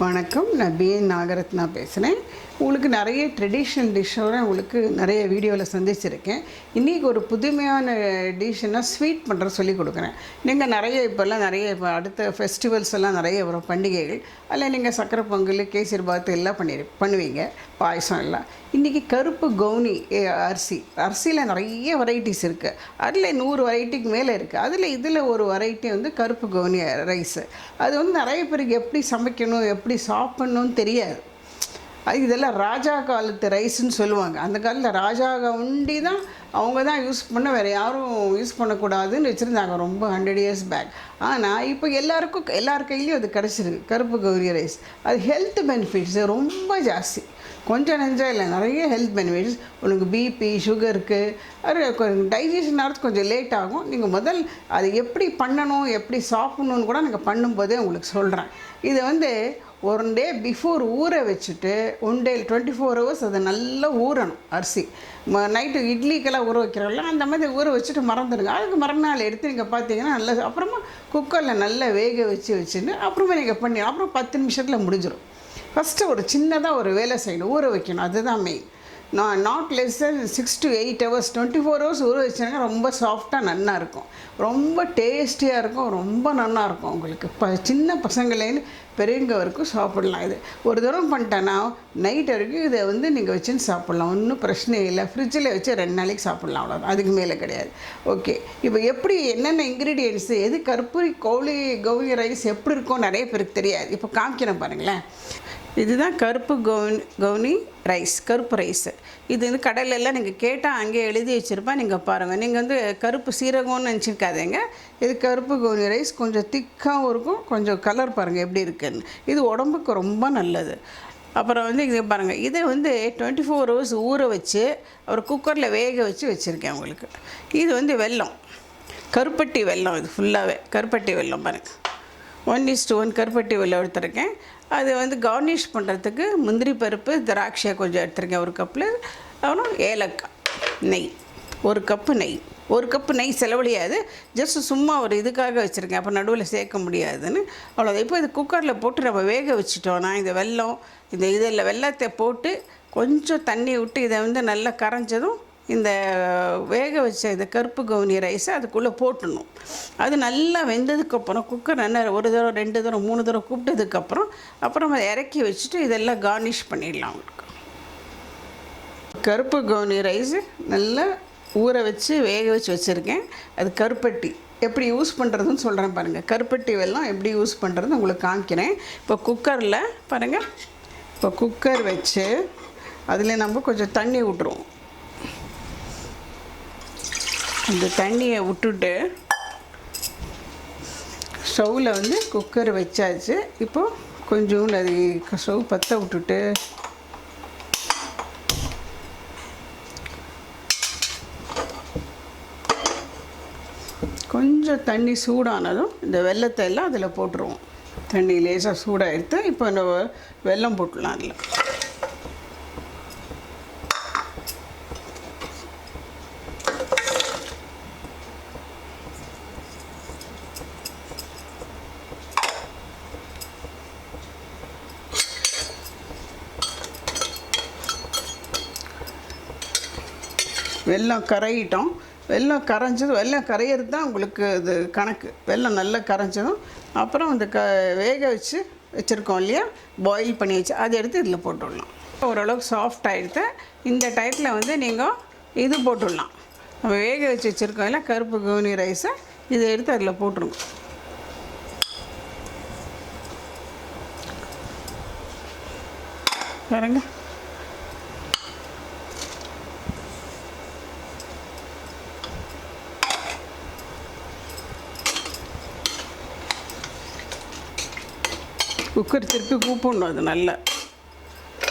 வணக்கம், நான் பிஎன் நாகரத்னா பேசுகிறேன். உங்களுக்கு நிறைய ட்ரெடிஷ்னல் டிஷ்ஷோட உங்களுக்கு நிறைய வீடியோவில் சந்திச்சிருக்கேன். இன்றைக்கி ஒரு புதுமையான டிஷ்ஷுன்னா ஸ்வீட் பண்ணுற சொல்லி கொடுக்குறேன். நீங்கள் இப்போ அடுத்த ஃபெஸ்டிவல்ஸ் எல்லாம் நிறைய வரும் பண்டிகைகள். அதில் நீங்கள் சக்கரை பொங்கல், கேசரி பாத்து எல்லாம் பண்ணுவீங்க, பாயசம் எல்லாம். இன்றைக்கி கருப்பு கவுனி அரிசியில் நிறைய வெரைட்டிஸ் இருக்குது. அதில் 100 வெரைட்டிக்கு மேலே இருக்குது. இதில் ஒரு வெரைட்டி வந்து கருப்பு கவுனி ரைஸு. அது வந்து நிறைய பேருக்கு எப்படி சமைக்கணும், எப்படி சாப்பிட்ணுன்னு தெரியாது. இதெல்லாம் ராஜா காலத்து ரைஸ்ன்னு சொல்லுவாங்க. அந்த காலத்தில் ராஜா உண்டி தான் அவங்க தான் யூஸ் பண்ண, வேறு யாரும் யூஸ் பண்ணக்கூடாதுன்னு வச்சுருந்தாங்க ரொம்ப 100 years பேக். ஆனால் இப்போ எல்லார் கையிலையும் அது கிடச்சிருக்கு கருப்பு கௌரி ரைஸ். அது ஹெல்த் பெனிஃபிட்ஸு ரொம்ப ஜாஸ்தி, கொஞ்சம் நெஞ்சா இல்லை, நிறைய ஹெல்த் பெனிஃபிட்ஸ். உங்களுக்கு பிபி, சுகருக்கு, அது டைஜஷன் ஆகிறது கொஞ்சம் லேட் ஆகும். நீங்கள் அது எப்படி பண்ணணும், எப்படி சாப்பிட்ணுன்னு கூட நீங்கள் பண்ணும்போதே உங்களுக்கு சொல்கிறேன். இதை வந்து 1 day பிஃபோர் ஊற வச்சுட்டு 1 day 24 hours அதை நல்லா ஊறணும். அரிசி நைட்டு இட்லிக்கெல்லாம் ஊற வைக்கிறோம்ல, அந்த மாதிரி ஊற வச்சுட்டு மறந்துடுங்க. அதுக்கு மறுநாள் எடுத்து நீங்கள் பார்த்தீங்கன்னா நல்லா, அப்புறமா குக்கரில் நல்லா வேக வச்சுன்னு அப்புறமா நீங்கள் பண்ணி அப்புறம் 10 நிமிஷத்தில் முடிஞ்சிடும். ஃபஸ்ட்டு ஒரு சின்னதாக ஒரு வேலை செய்யணும், ஊற வைக்கணும். அதுதான் main. Not less than 6 to 8 hours, 24 hours ஊற வச்சாங்க. ரொம்ப சாஃப்டாக நல்லா இருக்கும், ரொம்ப டேஸ்டியாக இருக்கும், ரொம்ப நல்லாயிருக்கும். உங்களுக்கு சின்ன பசங்கள்லேருந்து பெரியவங்க வரைக்கும் சாப்பிட்லாம். இது ஒரு தடவை பண்ணிட்டேன்னா நைட் வரைக்கும் இதை வந்து நீங்கள் வச்சுன்னு சாப்பிட்லாம், ஒன்றும் பிரச்சனை இல்லை. ஃப்ரிட்ஜில் வச்சு 2 நாளைக்கு சாப்பிட்லாம், அவ்வளோதான், அதுக்கு மேலே கிடையாது. ஓகே, இப்போ எப்படி என்னென்ன இன்க்ரீடியன்ட்ஸு, எது கருப்பு கவுனி ரைஸ் எப்படி இருக்கும் நிறைய பேருக்கு தெரியாது. இப்போ காமிக்கிறேன் பாருங்களேன். இதுதான் கருப்பு கவுனி ரைஸ், கருப்பு ரைஸு. இது வந்து கடையிலெல்லாம் நீங்கள் கேட்டால் அங்கேயே எழுதி வச்சுருப்பேன், நீங்கள் பாருங்கள். நீங்கள் வந்து கருப்பு சீரகம்னு நினச்சிருக்காதீங்க. இது கருப்பு கவுனி ரைஸ், கொஞ்சம் திக்காகவும் இருக்கும், கொஞ்சம் கலர் பாருங்கள் எப்படி இருக்குன்னு. இது உடம்புக்கு ரொம்ப நல்லது. அப்புறம் வந்து இது பாருங்கள், இதை வந்து 24 hours ஊற வச்சு ஒரு குக்கரில் வேக வச்சுருக்கேன் உங்களுக்கு. இது வந்து வெல்லம், கருப்பட்டி வெல்லம். இது ஃபுல்லாகவே கருப்பட்டி வெல்லம் பாருங்கள். 1:1 கருப்பட்டி வெல்லம் எடுத்துருக்கேன். அது வந்து கார்னிஷ் பண்ணுறதுக்கு முந்திரி பருப்பு, திராட்சை கொஞ்சம் எடுத்துருக்கேன் 1 கப்பில். அப்புறம் ஏலக்காய், நெய், 1 கப்பு நெய். 1 கப்பு நெய் செலவழியாது, ஜஸ்ட் சும்மா ஒரு இதுக்காக வச்சுருக்கேன், அப்போ நடுவில் சேர்க்க முடியாதுன்னு, அவ்வளோதான். இப்போ இது குக்கரில் போட்டு நம்ம வேக வச்சுட்டோன்னா இந்த வெல்லம், இதில் வெல்லத்தை போட்டு கொஞ்சம் தண்ணி விட்டு இதை வந்து நல்லா கரைஞ்சதும் இந்த வேக வச்ச இந்த கருப்பு கவுனி ரைஸை அதுக்குள்ளே போட்டுடணும். அது நல்லா வெந்ததுக்கப்புறம் குக்கர் நல்லா 1 தடவை 2 தடவை 3 தடவை கூப்பிட்டதுக்கப்புறம் அப்புறம் அதை இறக்கி வச்சுட்டு இதெல்லாம் கார்னிஷ் பண்ணிடலாம். உங்களுக்கு கருப்பு கவுனி ரைஸு நல்லா ஊற வச்சு வேக வச்சுருக்கேன். அது கருப்பட்டி எப்படி யூஸ் பண்ணுறதுன்னு சொல்கிறேன் பாருங்கள். கருப்பட்டி வெல்லம் எப்படி யூஸ் பண்ணுறது உங்களுக்கு காமிக்கிறேன். இப்போ குக்கரில் பாருங்கள், இப்போ குக்கர் வச்சு அதில் நம்ம கொஞ்சம் தண்ணி விட்ருவோம். அந்த தண்ணியை விட்டுட்டு ஸ்டவ்வில் வந்து குக்கர் வச்சாச்சு. இப்போது கொஞ்சோண்டு அது ஸ்டவ் பற்ற விட்டுட்டு கொஞ்சம் தண்ணி சூடானதும் இந்த வெல்லத்தை எல்லாம் அதில் போட்டுருவோம். தண்ணி லேசாக சூடாகிடுத்து. இப்போ இந்த வெல்லம் போட்டுடலாம் அதில். வெல்லம் கரையிட்டோம். வெல்லம் கரையிறது தான் உங்களுக்கு இது கணக்கு. வெல்லம் நல்லா கரைஞ்சதும் அப்புறம் இந்த வேக வச்சுருக்கோம் இல்லையா, பாயில் பண்ணி வச்சு அதை எடுத்து இதில் போட்டுடலாம். ஓரளவுக்கு சாஃப்ட் ஆகிடுது. இந்த டயத்தில் வந்து நீங்கள் இது போட்டுடலாம், நம்ம வேக வச்சுருக்கோம் இல்லை கருப்பு கவுனி ரைஸை, இதை எடுத்து அதில் போட்டுருங்க. பாருங்க, குக்கர் திருப்பி கூப்பிடணும். அது நல்லா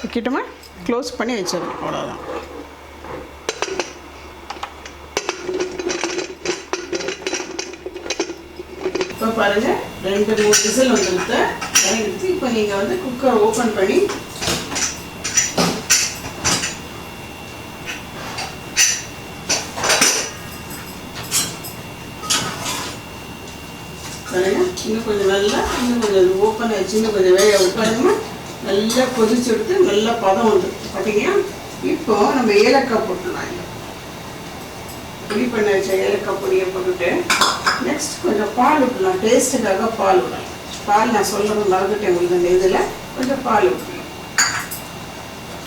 வைக்கிட்டோமா, க்ளோஸ் பண்ணி வச்சிடணும், அவ்வளோதான். இப்போ பாருங்கள், 2-3 விசில் வந்துருக்கு. இப்போ நீங்கள் வந்து குக்கர் ஓப்பன் பண்ணி பாருங்கள், இன்னும் கொஞ்சம் நல்லா இன்னும் கொஞ்சம் ஓப்பன் ஆச்சு, இன்னும் கொஞ்சம் வேக விட்டாங்கன்னா நல்லா கொதிச்சு எடுத்து நல்லா பதம் வந்து பார்த்தீங்கன்னா. இப்போ நம்ம ஏலக்காய் போட்டுடலாம். இல்லை பொடி பண்ண வச்ச ஏலக்காய் பொடியை போட்டுட்டு நெக்ஸ்ட் கொஞ்சம் பால் விட்டுலாம். டேஸ்ட்டுக்காக பால் விடலாம். பால் நான் சொல்கிறது மறந்துட்டேன் உங்களுக்கு. அந்த இதில் கொஞ்சம் பால் விட்டுலாம்.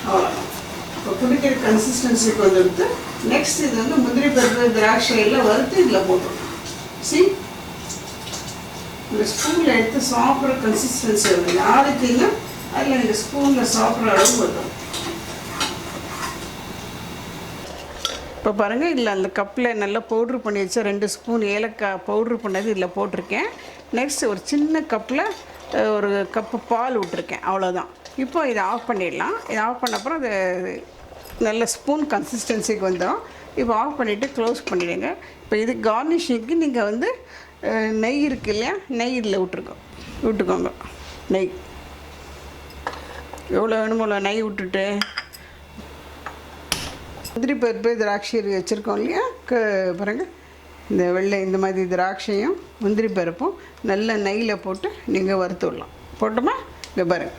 அவ்வளோதான். இப்போ குடிக்கிற கன்சிஸ்டன்சிக்கு வந்துடுத்து. நெக்ஸ்ட் இது வந்து முந்திரி பருப்பு திராட்சை எல்லாம் வறுத்து இதில் போட்டுடலாம். இந்த ஸ்பூனில் எடுத்து சாப்பிட்ற கன்சிஸ்டன்சி வருது. யாருக்குன்னா அதில் இந்த ஸ்பூனில் சாப்பிட்ற அளவு வரும். இப்போ பாருங்கள், இதில் அந்த கப்பில் நல்லா பவுட்ரு பண்ணி வச்சா 2 ஸ்பூன் ஏலக்காய் பவுட்ரு பண்ணது இதில் போட்டிருக்கேன். நெக்ஸ்ட் ஒரு சின்ன கப்பில் ஒரு கப்பு பால் விட்டுருக்கேன். அவ்வளோதான். இப்போ இதை ஆஃப் பண்ணிடலாம். இதை ஆஃப் பண்ண அப்புறம் அது நல்ல ஸ்பூன் கன்சிஸ்டன்சிக்கு வந்துடும். இப்போ ஆஃப் பண்ணிவிட்டு க்ளோஸ் பண்ணிவிடுங்க. இப்போ இது கார்னிஷிங்க்கு நீங்கள் வந்து நெய் இருக்குது இல்லையா, நெய் இதில் விட்டுக்கோங்க. நெய் எவ்வளோ வேணுமோ நெய் விட்டுட்டு முந்திரி பருப்பு திராட்சை வச்சுருக்கோம் இல்லையா, பாருங்கள் இந்த வெள்ளை இந்த மாதிரி திராட்சையும் முந்திரி பருப்பும் நல்ல நெய்யில் போட்டு நீங்கள் வறுத்து விடலாம். போட்டோமா? இங்கே பாருங்கள்,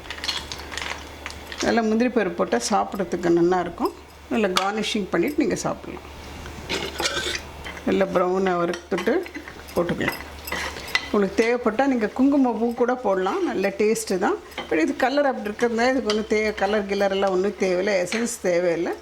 நல்லா முந்திரி பருப்பு போட்டால் சாப்பிட்றதுக்கு நல்லாயிருக்கும். நல்லா கார்னிஷிங் பண்ணிவிட்டு நீங்கள் சாப்பிட்லாம். நல்லா ப்ரௌனாக வறுத்துட்டு போட்டுக்கலாம். உங்களுக்கு தேவைப்பட்டால் நீங்கள் குங்குமப்பூ கூட போடலாம். நல்ல டேஸ்ட்டு தான். பட் இது கலர் அப்படி இருக்கிறதுனால இதுக்கு ஒன்றும் கலர் கிளரெல்லாம் ஒன்றும் தேவையில்லை. எசன்ஸ் தேவையில்லை.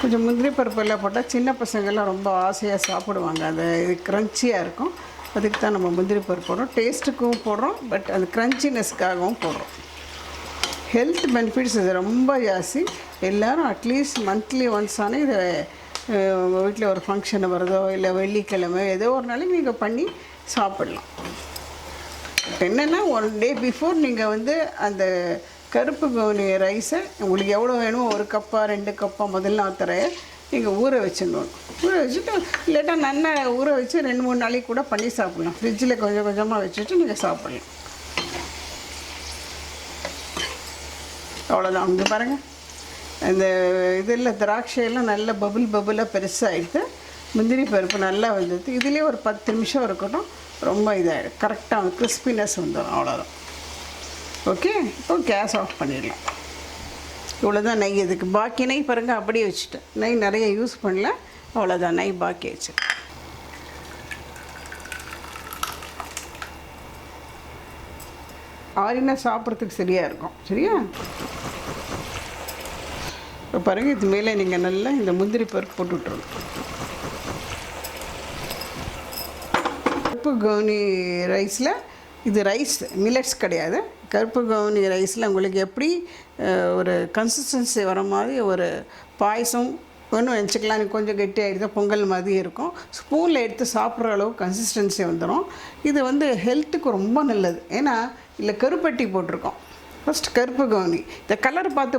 கொஞ்சம் முந்திரி பருப்பெல்லாம் போட்டால் சின்ன பசங்கள்லாம் ரொம்ப ஆசையாக சாப்பிடுவாங்க. அது இது க்ரன்ச்சியாக இருக்கும். அதுக்கு தான் நம்ம முந்திரி பருப்பு போடுறோம். டேஸ்ட்டுக்கும் போடுறோம், பட் அது க்ரன்ச்சினஸ்க்காகவும் போடுறோம். ஹெல்த் பெனிஃபிட்ஸ் இது ரொம்ப ஜாஸ்தி. எல்லோரும் அட்லீஸ்ட் மந்த்லி ஒன்ஸ் ஆனால் இதை உங்கள் வீட்டில் ஒரு ஃபங்க்ஷன் வருதோ இல்லை வெள்ளிக்கிழமை ஏதோ ஒரு நாளைக்கு நீங்கள் பண்ணி சாப்பிட்லாம். என்னென்னா 1 டே பிஃபோர் நீங்கள் வந்து அந்த கருப்பு கவுனி ரைஸை உங்களுக்கு எவ்வளோ வேணுமோ 1 கப்பா 2 கப்பா முதல்ல ஆத்தரையை நீங்கள் ஊற வச்சிடணும். ஊற வச்சுட்டு இல்லாட்டா நல்லா ஊற வச்சு 2-3 நாளைக்கு கூட பண்ணி சாப்பிட்லாம். ஃப்ரிட்ஜில் கொஞ்சம் கொஞ்சமாக வச்சுட்டு நீங்கள் சாப்பிட்லாம். அவ்வளோதான். இங்கே பாருங்கள், அந்த இதில் திராட்சையெல்லாம் நல்ல பபுளாக பெருசாகிடுது. முந்திரி பருப்பு நல்லா வந்தது. இதுலேயே ஒரு 10 நிமிஷம் இருக்கட்டும். ரொம்ப இதாகிடும். கரெக்டாக கிறிஸ்பினஸ் வந்துடும். அவ்வளோதான். ஓகே, இப்போ கேஸ் ஆஃப் பண்ணிடலாம். இவ்வளோதான் நெய். இதுக்கு பாக்கி நெய் பாருங்கள் அப்படியே வச்சுட்டேன். நெய் நிறைய யூஸ் பண்ணல. அவ்வளோதான், நெய் பாக்கி வச்சு. ஆறினா சாப்பிட்றதுக்கு சரியாக இருக்கும். சரியா? இப்போ பாருங்கள், இது மேலே நீங்கள் நல்லா இந்த முந்திரி பருப்பு போட்டு விட்டுருணும். கருப்பு கவுனி ரைஸில் இது ரைஸ் மில்லட்ஸ் கிடையாது. கருப்பு கவுனி ரைஸில் உங்களுக்கு எப்படி ஒரு கன்சிஸ்டன்சி வர மாதிரி ஒரு பாயசம் ஒன்று வச்சுக்கலாம். கொஞ்சம் கெட்டியாகிடுது, பொங்கல் மாதிரி இருக்கும். ஸ்பூனில் எடுத்து சாப்பிட்ற அளவு கன்சிஸ்டன்சி வந்துடும். இது வந்து ஹெல்த்துக்கு ரொம்ப நல்லது. ஏன்னா இல்லை கருப்பட்டி போட்டிருக்கோம். ஃபஸ்ட் கருப்பு கவுனி. இந்த கலர் பார்த்து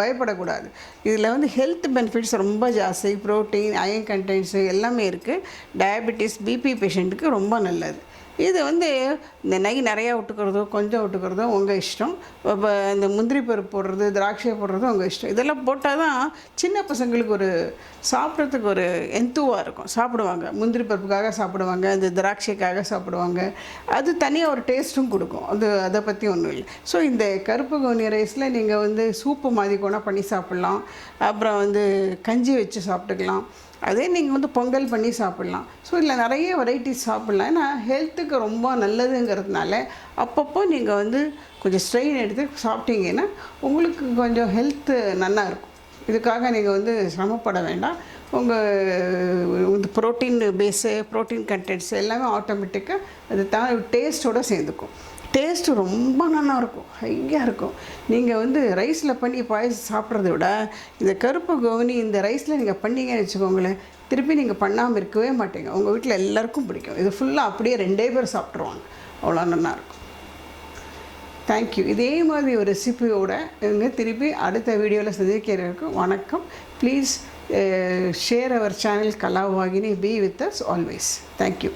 பயப்படக்கூடாது. இதில் வந்து ஹெல்த் பெனிஃபிட்ஸ் ரொம்ப ஜாஸ்தி. ப்ரோட்டீன், அயன் கண்டென்ட்ஸு எல்லாமே இருக்குது. டயபெட்டிஸ், பிபி பேஷண்ட்டுக்கு ரொம்ப நல்லது. இது வந்து இந்த நெய் நிறையா விட்டுக்கிறதோ கொஞ்சம் விட்டுக்கிறதோ உங்கள் இஷ்டம். இப்போ இந்த முந்திரி பருப்பு போடுறது, திராட்சை போடுறதோ உங்கள் இஷ்டம். இதெல்லாம் போட்டால் தான் சின்ன பசங்களுக்கு ஒரு சாப்பிட்றதுக்கு ஒரு எந்துவாக இருக்கும். சாப்பிடுவாங்க. முந்திரி பருப்புக்காக சாப்பிடுவாங்க, இந்த திராட்சைக்காக சாப்பிடுவாங்க. அது தனியாக ஒரு டேஸ்ட்டும் கொடுக்கும். அதை பற்றி ஒன்றும் இல்லை. ஸோ இந்த கருப்பு கவுனி ரைஸில் நீங்கள் வந்து சூப்பு மாதிரி கூட பண்ணி சாப்பிட்லாம். அப்புறம் வந்து கஞ்சி வச்சு சாப்பிட்டுக்கலாம். அதே நீங்கள் வந்து பொங்கல் பண்ணி சாப்பிட்லாம். ஸோ இதில் நிறைய வெரைட்டிஸ் சாப்பிட்லாம். ஏன்னா ஹெல்த்துக்கு ரொம்ப நல்லதுங்கிறதுனால அப்பப்போ நீங்கள் வந்து கொஞ்சம் ஸ்ட்ரெயின் எடுத்து சாப்பிட்டீங்கன்னா உங்களுக்கு கொஞ்சம் ஹெல்த்து நல்லாயிருக்கும். இதுக்காக நீங்கள் வந்து சிரமப்பட வேண்டாம். உங்கள் ப்ரோட்டீன் பேஸு, ப்ரோட்டீன் கண்டென்ட்ஸ் எல்லாமே ஆட்டோமேட்டிக்காக அது டேஸ்ட்டோடு சேர்ந்துக்கும். டேஸ்ட்டு ரொம்ப நல்லாயிருக்கும், ஹையாக இருக்கும். நீங்கள் வந்து ரைஸில் பண்ணி பாயசம் சாப்பிட்றத விட இந்த கருப்பு கவுனி இந்த ரைஸில் நீங்கள் பண்ணிங்கன்னு வச்சுக்கோங்களேன், திருப்பி நீங்கள் பண்ணாமல் இருக்கவே மாட்டீங்க. உங்கள் வீட்டில் எல்லாருக்கும் பிடிக்கும். இது ஃபுல்லாக அப்படியே 2 பேர் சாப்பிட்ருவாங்க. அவ்வளோ நல்லாயிருக்கும். தேங்க்யூ. இதே மாதிரி ஒரு ரெசிபியோட திருப்பி அடுத்த வீடியோவில் சந்திக்கிறதுக்கு வணக்கம். Please share our channel Kalavahini. Be with us always. Thank you.